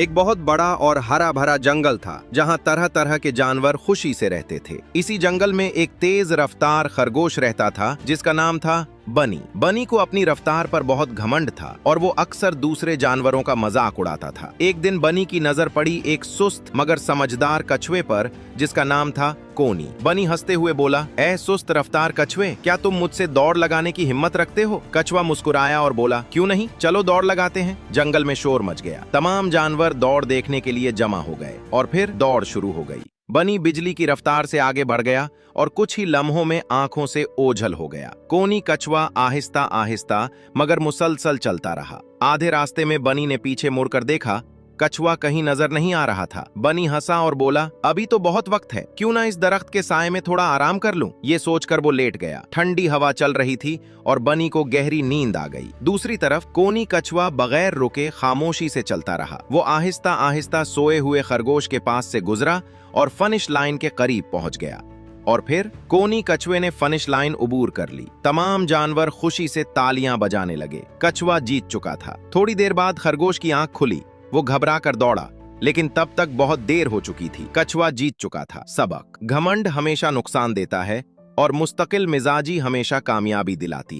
एक बहुत बड़ा और हरा भरा जंगल था जहाँ तरह तरह के जानवर खुशी से रहते थे। इसी जंगल में एक तेज रफ्तार खरगोश रहता था जिसका नाम था बनी। बनी को अपनी रफ्तार पर बहुत घमंड था और वो अक्सर दूसरे जानवरों का मजाक उड़ाता था। एक दिन बनी की नजर पड़ी एक सुस्त मगर समझदार कछुए पर जिसका नाम था कोनी। बनी हंसते हुए बोला, ए सुस्त रफ्तार कछुए, क्या तुम मुझसे दौड़ लगाने की हिम्मत रखते हो? कछुआ मुस्कुराया और बोला, क्यों नहीं, चलो दौड़ लगाते हैं। जंगल में शोर मच गया। तमाम जानवर दौड़ देखने के लिए जमा हो गए और फिर दौड़ शुरू हो गई। बनी बिजली की रफ्तार से आगे बढ़ गया और कुछ ही लम्हों में आंखों से ओझल हो गया। कोनी कछुआ आहिस्ता आहिस्ता मगर मुसलसल चलता रहा। आधे रास्ते में बनी ने पीछे मुड़कर देखा, कछुआ कहीं नजर नहीं आ रहा था। बनी हंसा और बोला, अभी तो बहुत वक्त है, क्यों ना इस दरख्त के साए में थोड़ा आराम कर लूं। ये सोचकर वो लेट गया। ठंडी हवा चल रही थी और बनी को गहरी नींद आ गई। दूसरी तरफ कोनी कछुआ बगैर रुके खामोशी से चलता रहा। वो आहिस्ता आहिस्ता सोए हुए खरगोश के पास से गुजरा और फिनिश लाइन के करीब पहुंच गया। और फिर कोनी कछुए ने फिनिश लाइन उबूर कर ली। तमाम जानवर खुशी से तालियां बजाने लगे। कछुआ जीत चुका था। थोड़ी देर बाद खरगोश की आंख खुली। वो घबरा कर दौड़ा, लेकिन तब तक बहुत देर हो चुकी थी। कछुआ जीत चुका था। सबक: घमंड हमेशा नुकसान देता है और मुस्तकिल मिजाजी हमेशा कामयाबी दिलाती।